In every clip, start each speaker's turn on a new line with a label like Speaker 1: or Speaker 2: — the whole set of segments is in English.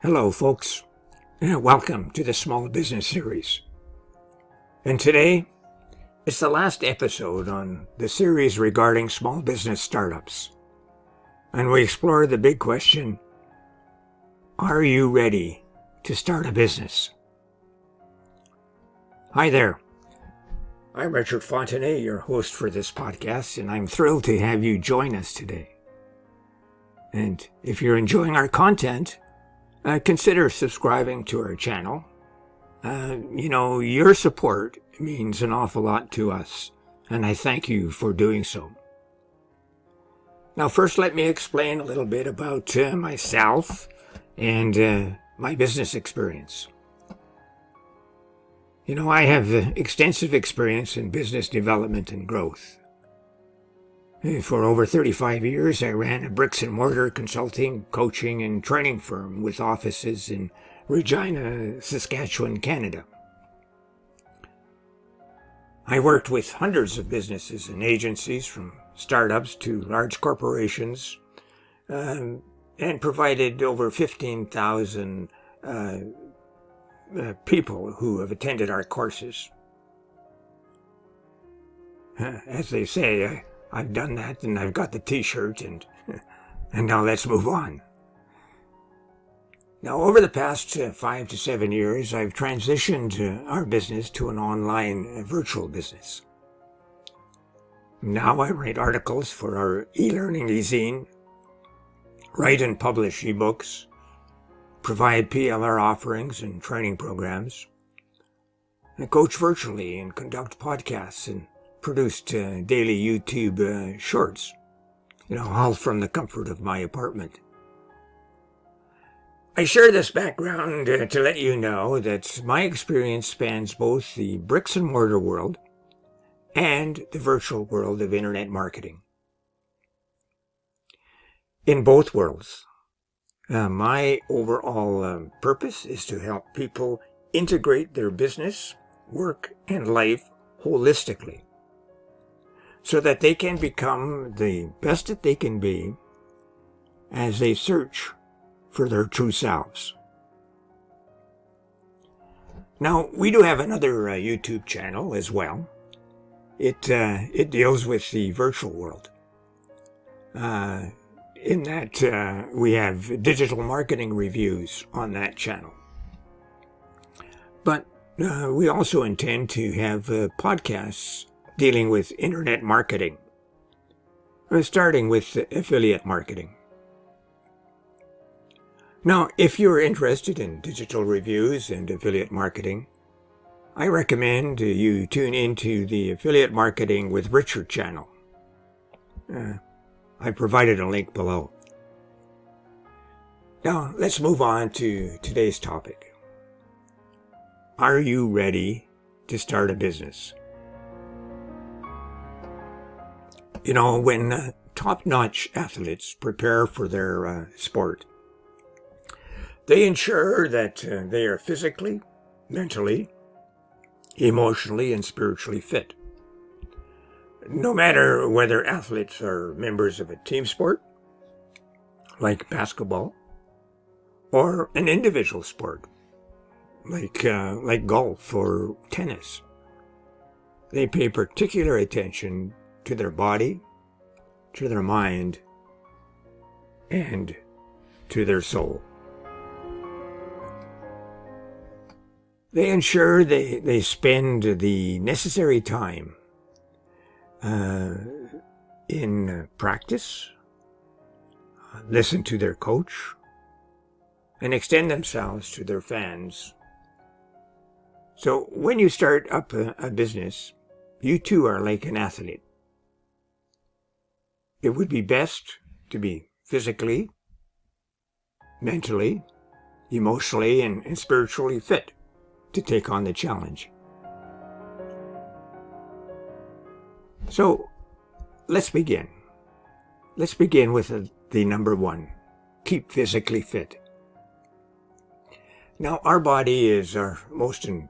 Speaker 1: Hello, folks, and welcome to the Small Business Series. And today, it's the last episode on the series regarding small business startups. And we explore the big question, are you ready to start a business? Hi there. I'm Richard Fontenay, your host for this podcast, and I'm thrilled to have you join us today. And if you're enjoying our content, consider subscribing to our channel. Your support means an awful lot to us, and I thank you for doing so. Now, first, let me explain a little bit about myself and my business experience. I have extensive experience in business development and growth. For over 35 years, I ran a bricks-and-mortar consulting, coaching, and training firm with offices in Regina, Saskatchewan, Canada. I worked with hundreds of businesses and agencies, from startups to large corporations, and provided over 15,000 people who have attended our courses. As they say, I've done that, and I've got the t-shirt, and now let's move on. Now, over the past 5 to 7 years, I've transitioned our business to an online virtual business. Now I write articles for our e-learning e-zine, write and publish ebooks, provide PLR offerings and training programs, and coach virtually and conduct podcasts and produced daily YouTube shorts, all from the comfort of my apartment. I share this background to let you know that my experience spans both the bricks and mortar world and the virtual world of internet marketing. In both worlds, my overall purpose is to help people integrate their business, work, and life holistically, so that they can become the best that they can be as they search for their true selves. Now, we do have another YouTube channel as well. It deals with the virtual world. In that, we have digital marketing reviews on that channel. But we also intend to have podcasts dealing with internet marketing, starting with affiliate marketing. Now, if you're interested in digital reviews and affiliate marketing, I recommend you tune into the Affiliate Marketing with Richard channel. I provided a link below. Now, let's move on to today's topic. Are you ready to start a business? When top-notch athletes prepare for their sport, they ensure that they are physically, mentally, emotionally, and spiritually fit. No matter whether athletes are members of a team sport, like basketball, or an individual sport, like golf or tennis, they pay particular attention to their body, to their mind, and to their soul. They ensure they spend the necessary time in practice, listen to their coach, and extend themselves to their fans. So when you start up a business, you too are like an athlete. It would be best to be physically, mentally, emotionally, and spiritually fit to take on the challenge. So let's begin. Let's begin with the number one. Keep physically fit. Now, our body is our most important,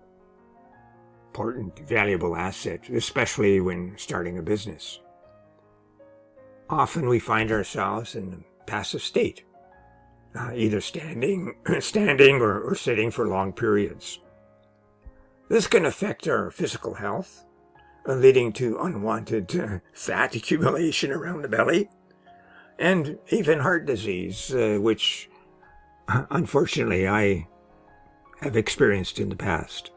Speaker 1: valuable asset, especially when starting a business. Often we find ourselves in a passive state, either standing or sitting for long periods. This can affect our physical health, leading to unwanted fat accumulation around the belly, and even heart disease, which unfortunately I have experienced in the past.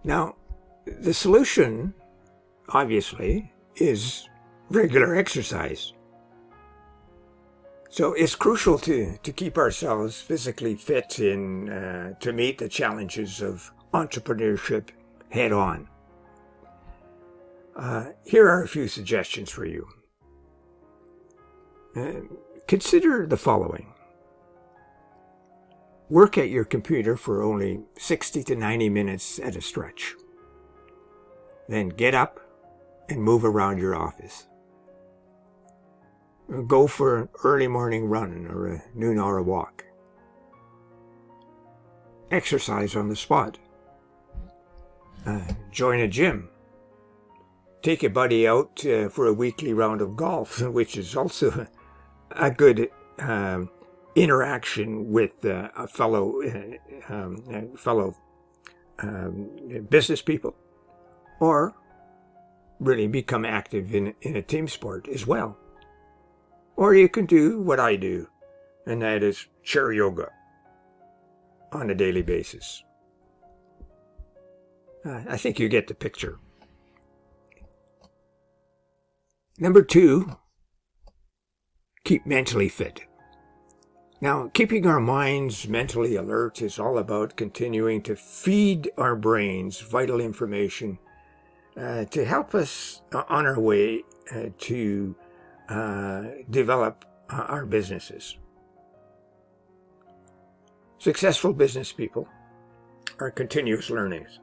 Speaker 1: Now, the solution, obviously, is regular exercise. So it's crucial to keep ourselves physically fit to meet the challenges of entrepreneurship head on. Here are a few suggestions for you. Consider the following. Work at your computer for only 60 to 90 minutes at a stretch. Then get up and move around your office. Go for an early morning run or a noon hour walk. Exercise on the spot. Join a gym. Take a buddy out for a weekly round of golf, which is also a good interaction with fellow business people, or really become active in a team sport as well. Or you can do what I do, and that is chair yoga on a daily basis. I think you get the picture. Number 2, keep mentally fit. Now, keeping our minds mentally alert is all about continuing to feed our brains vital information to help us on our way to develop our businesses. Successful business people are continuous learners.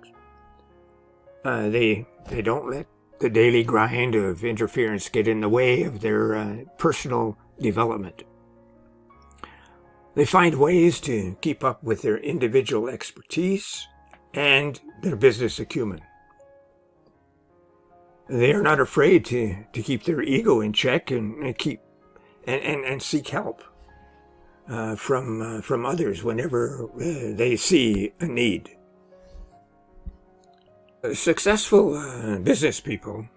Speaker 1: They don't let the daily grind of interference get in the way of their personal development. They find ways to keep up with their individual expertise and their business acumen. They are not afraid to keep their ego in check and seek help from others whenever they see a need. Successful business people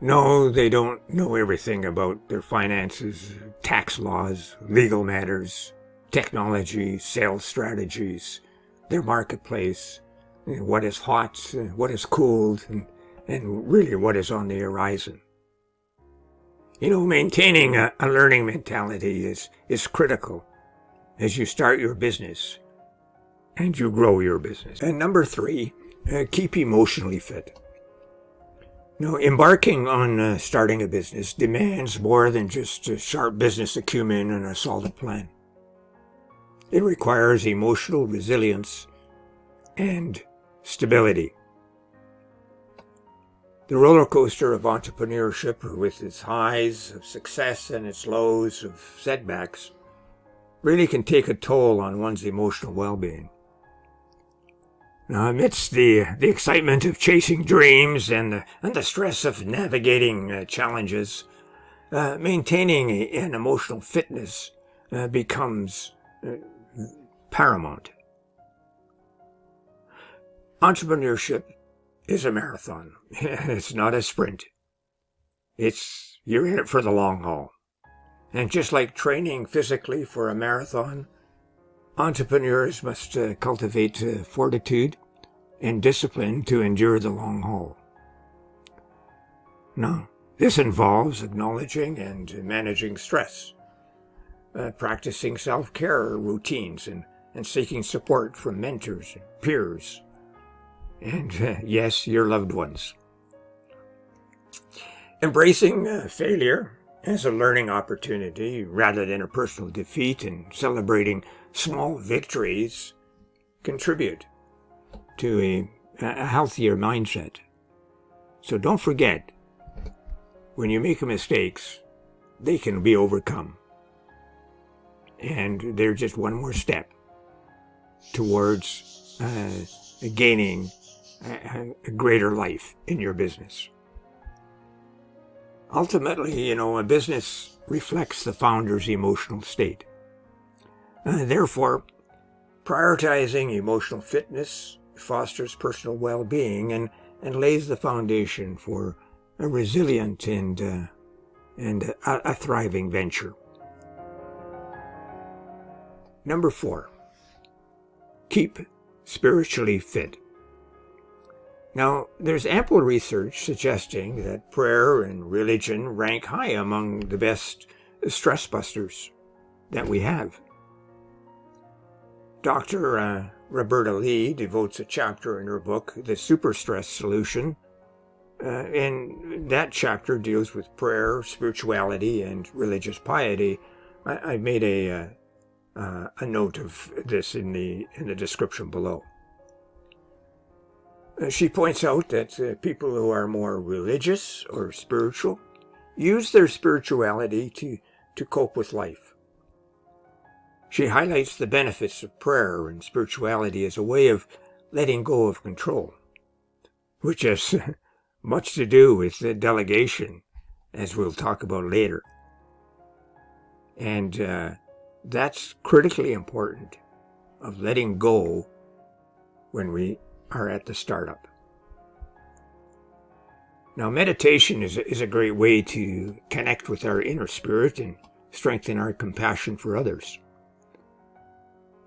Speaker 1: know they don't know everything about their finances, tax laws, legal matters, technology, sales strategies, their marketplace, what is hot, what is cooled, and really what is on the horizon. Maintaining a learning mentality is critical as you start your business and you grow your business. And number 3, keep emotionally fit. Embarking on starting a business demands more than just a sharp business acumen and a solid plan. It requires emotional resilience and stability. The roller coaster of entrepreneurship, with its highs of success and its lows of setbacks, really can take a toll on one's emotional well-being. Now, amidst the excitement of chasing dreams and the stress of navigating challenges, maintaining an emotional fitness becomes paramount. Entrepreneurship is a marathon. It's not a sprint. You're in it for the long haul. And just like training physically for a marathon, entrepreneurs must cultivate fortitude and discipline to endure the long haul. Now, this involves acknowledging and managing stress, practicing self-care routines, and seeking support from mentors and peers, and yes, your loved ones. Embracing failure as a learning opportunity rather than a personal defeat and celebrating small victories contribute to a healthier mindset. So don't forget, when you make mistakes, they can be overcome. And they're just one more step towards gaining a greater life in your business. Ultimately, a business reflects the founder's emotional state. Therefore, prioritizing emotional fitness fosters personal well-being and lays the foundation for a resilient and a thriving venture. Number 4, keep spiritually fit. Now, there's ample research suggesting that prayer and religion rank high among the best stress busters that we have. Dr. Roberta Lee devotes a chapter in her book, The Super Stress Solution, and that chapter deals with prayer, spirituality, and religious piety. I made a note of this in the description below. She points out that people who are more religious or spiritual use their spirituality to cope with life. She highlights the benefits of prayer and spirituality as a way of letting go of control, which has much to do with the delegation, as we'll talk about later. And that's critically important, of letting go when we are at the startup. Now, meditation is a great way to connect with our inner spirit and strengthen our compassion for others.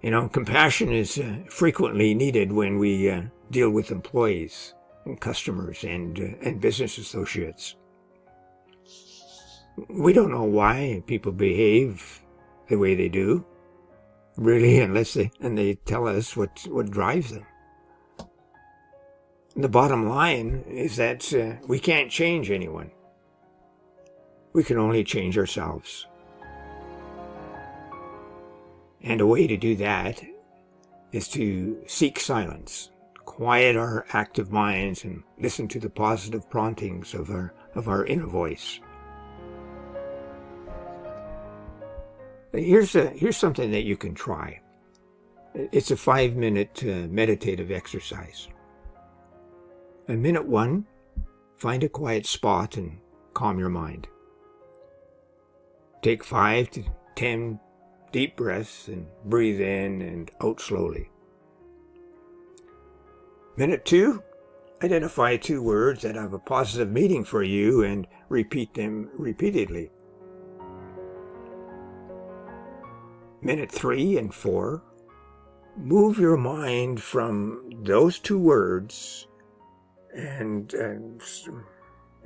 Speaker 1: Compassion is frequently needed when we deal with employees and customers and business associates. We don't know why people behave the way they do, really, unless they tell us what drives them. The bottom line is that we can't change anyone. We can only change ourselves. And a way to do that is to seek silence, quiet our active minds, and listen to the positive promptings of our inner voice. Here's something that you can try. It's a 5-minute meditative exercise. In minute 1, find a quiet spot and calm your mind. Take 5 to 10 deep breaths and breathe in and out slowly. Minute 2, identify 2 words that have a positive meaning for you and repeat them repeatedly. Minute 3 and 4, move your mind from those 2 words and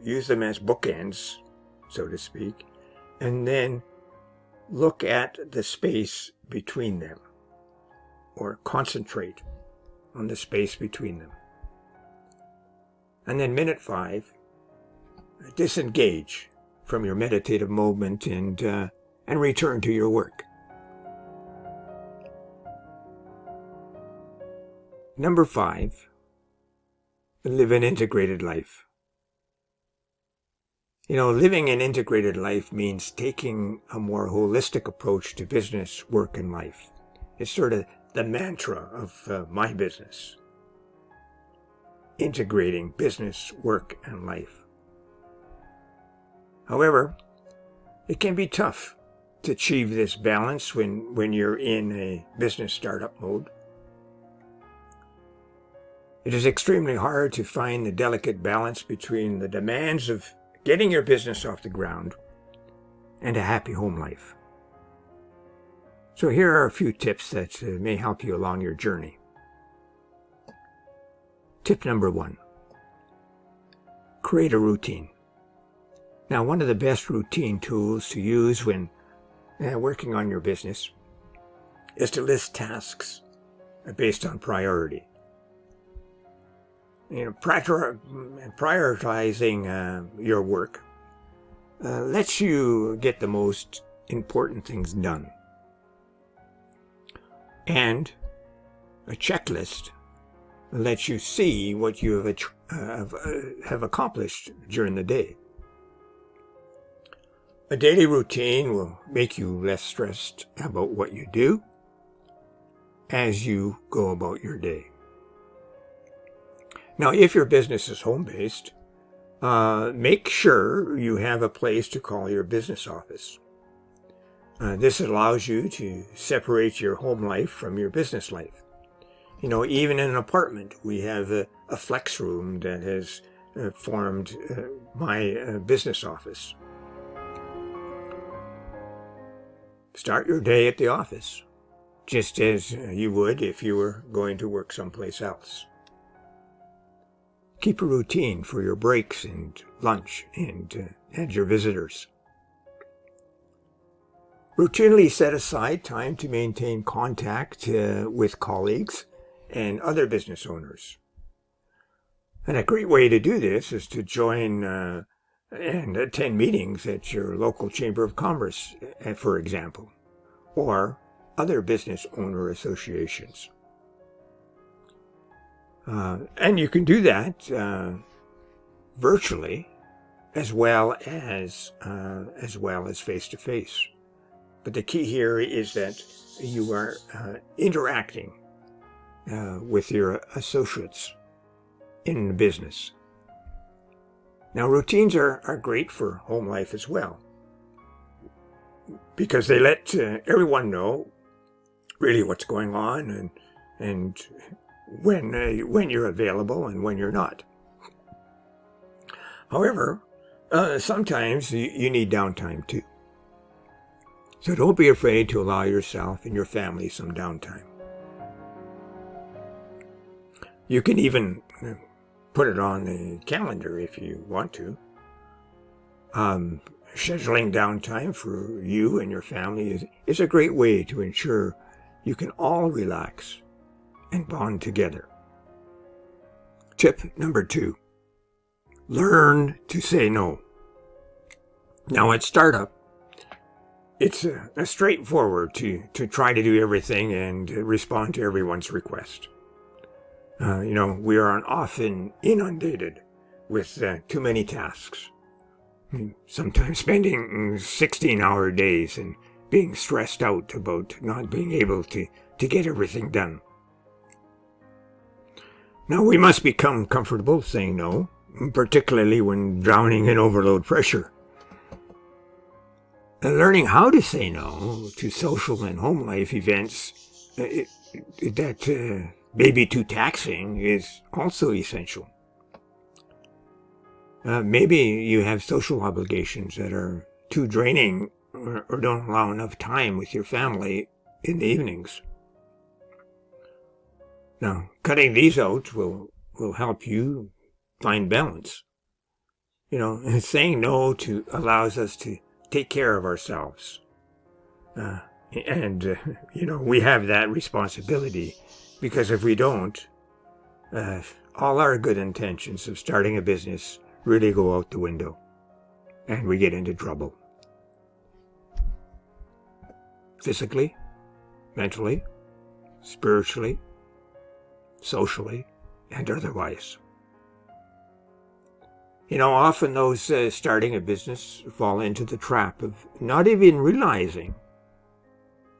Speaker 1: use them as bookends, so to speak, and then look at the space between them, or concentrate on the space between them. And then minute 5, disengage from your meditative moment and return to your work. Number 5, live an integrated life. Living an integrated life means taking a more holistic approach to business, work, and life. It's sort of the mantra of my business. Integrating business, work, and life. However, it can be tough to achieve this balance when you're in a business startup mode. It is extremely hard to find the delicate balance between the demands of getting your business off the ground and a happy home life. So here are a few tips that may help you along your journey. Tip number 1, create a routine. Now, one of the best routine tools to use when working on your business is to list tasks based on priority. Prioritizing your work lets you get the most important things done. And a checklist lets you see what you have accomplished during the day. A daily routine will make you less stressed about what you do as you go about your day. Now, if your business is home-based, make sure you have a place to call your business office. This allows you to separate your home life from your business life. Even in an apartment, we have a flex room that has formed my business office. Start your day at the office, just as you would if you were going to work someplace else. Keep a routine for your breaks and lunch and your visitors. Routinely set aside time to maintain contact with colleagues and other business owners. And a great way to do this is to join and attend meetings at your local Chamber of Commerce, for example, or other business owner associations. And you can do that virtually as well as face-to-face. But the key here is that you are interacting with your associates in the business. Now, routines are great for home life as well, because they let everyone know really what's going on and when you're available and when you're not. However, sometimes you need downtime too. So don't be afraid to allow yourself and your family some downtime. You can even put it on the calendar if you want to. Scheduling downtime for you and your family is a great way to ensure you can all relax and bond together. Tip number 2, learn to say no. Now at StartUP, it's straightforward to try to do everything and respond to everyone's request. We are often inundated with too many tasks. Sometimes spending 16-hour days and being stressed out about not being able to get everything done. Now, we must become comfortable saying no, particularly when drowning in overload pressure. And learning how to say no to social and home life events that may be too taxing is also essential. Maybe you have social obligations that are too draining or don't allow enough time with your family in the evenings. Now, cutting these out will help you find balance. And saying no allows us to take care of ourselves. We have that responsibility, because if we don't, all our good intentions of starting a business really go out the window and we get into trouble. Physically, mentally, spiritually, socially, and otherwise. Often those starting a business fall into the trap of not even realizing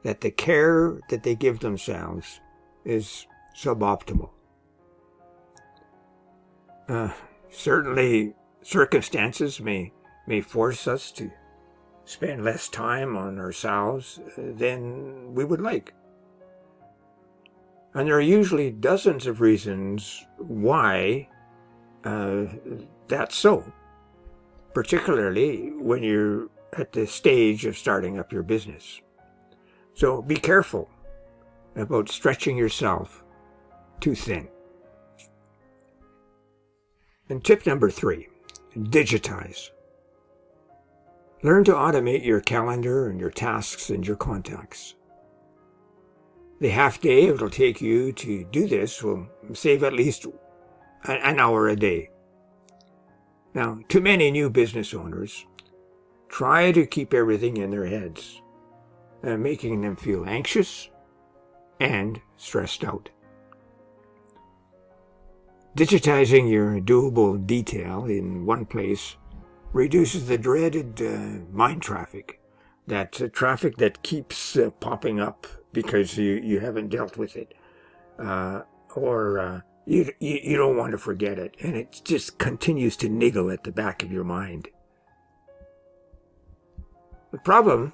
Speaker 1: that the care that they give themselves is suboptimal. Certainly, circumstances may force us to spend less time on ourselves than we would like. And there are usually dozens of reasons why that's so, particularly when you're at the stage of starting up your business. So be careful about stretching yourself too thin. And tip number 3, digitize. Learn to automate your calendar and your tasks and your contacts. The half day it'll take you to do this will save at least an hour a day. Now, too many new business owners try to keep everything in their heads, making them feel anxious and stressed out. Digitizing your doable detail in one place reduces the dreaded mind traffic, that traffic that keeps popping up because you haven't dealt with it, or you don't want to forget it, and it just continues to niggle at the back of your mind. The problem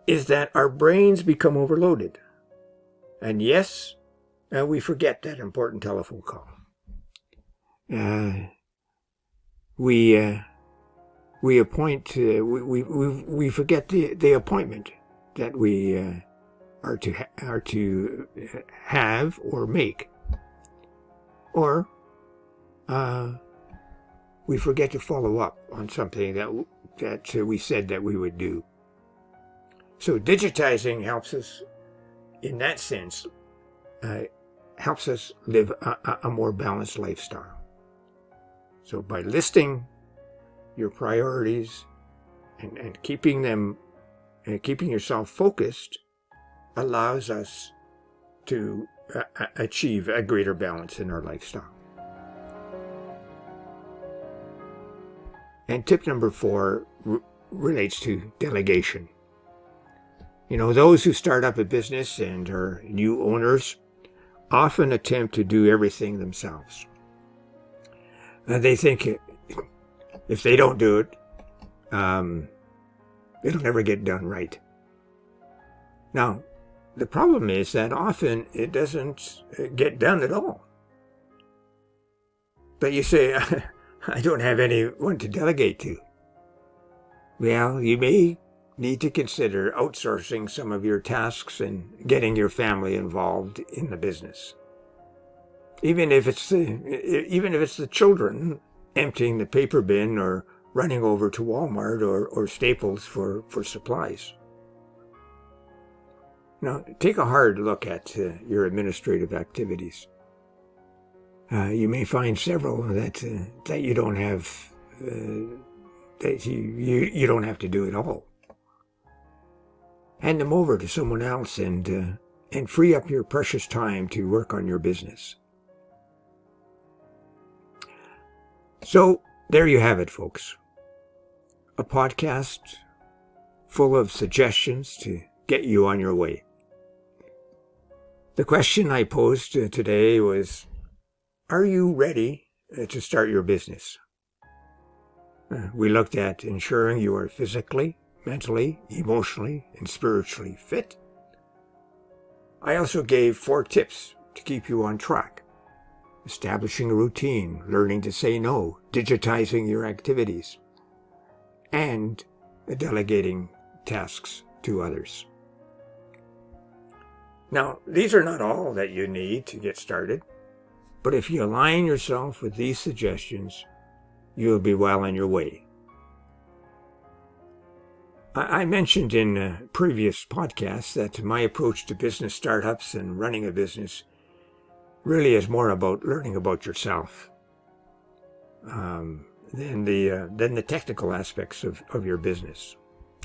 Speaker 1: is that our brains become overloaded. And yes, we forget that important telephone call. We forget the appointment that we are to have or make, or we forget to follow up on something that we said that we would do. So digitizing helps us in that sense, helps us live a more balanced lifestyle. So by listing your priorities and keeping them, keeping yourself focused, allows us to achieve a greater balance in our lifestyle. And tip number 4 relates to delegation. You know, those who start up a business and are new owners often attempt to do everything themselves. They think if they don't do it, it'll never get done right. Now, the problem is that often it doesn't get done at all. But you say, I don't have anyone to delegate to. Well, you may need to consider outsourcing some of your tasks and getting your family involved in the business. Even if it's the children emptying the paper bin or running over to Walmart or Staples for supplies. Now, take a hard look at your administrative activities. You may find several that you don't have that you don't have to do at all. Hand them over to someone else and free up your precious time to work on your business. So there you have it, folks. A podcast full of suggestions to get you on your way. The question I posed today was, are you ready to start your business? We looked at ensuring you are physically, mentally, emotionally, and spiritually fit. I also gave 4 tips to keep you on track. Establishing a routine, learning to say no, digitizing your activities, and delegating tasks to others. Now, these are not all that you need to get started, but if you align yourself with these suggestions, you'll be well on your way. I mentioned in previous podcasts that my approach to business startups and running a business really is more about learning about yourself than the technical aspects of your business.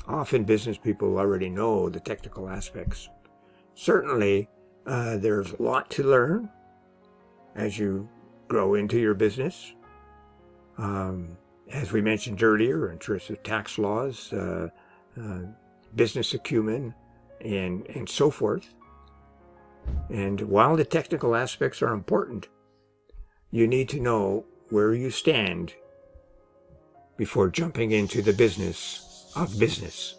Speaker 1: Often business people already know the technical aspects. Certainly, there's a lot to learn as you grow into your business. As we mentioned earlier, in terms of tax laws, business acumen, and so forth. And while the technical aspects are important, you need to know where you stand before jumping into the business of business.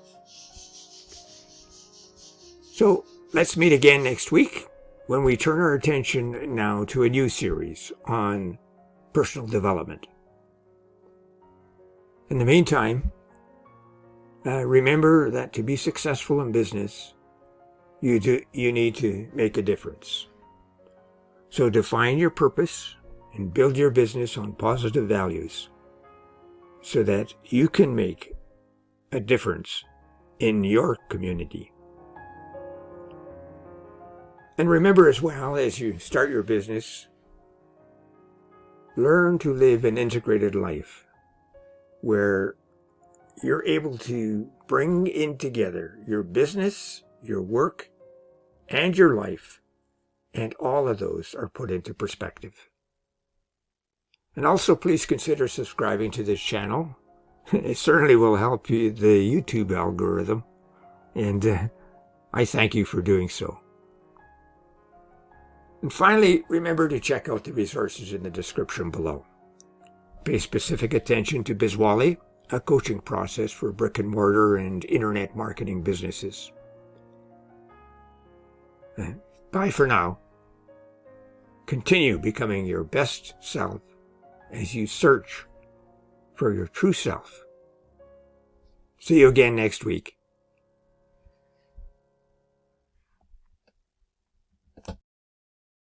Speaker 1: So let's meet again next week when we turn our attention now to a new series on personal development. In the meantime, remember that to be successful in business, you need to make a difference. So define your purpose and build your business on positive values so that you can make a difference in your community. And remember as well, as you start your business, learn to live an integrated life where you're able to bring in together your business, your work, and your life, and all of those are put into perspective. And also please consider subscribing to this channel. It certainly will help you, the YouTube algorithm, and I thank you for doing so. And finally, remember to check out the resources in the description below. Pay specific attention to Bizwally, a coaching process for brick-and-mortar and internet marketing businesses. Bye for now. Continue becoming your best self as you search for your true self. See you again next week.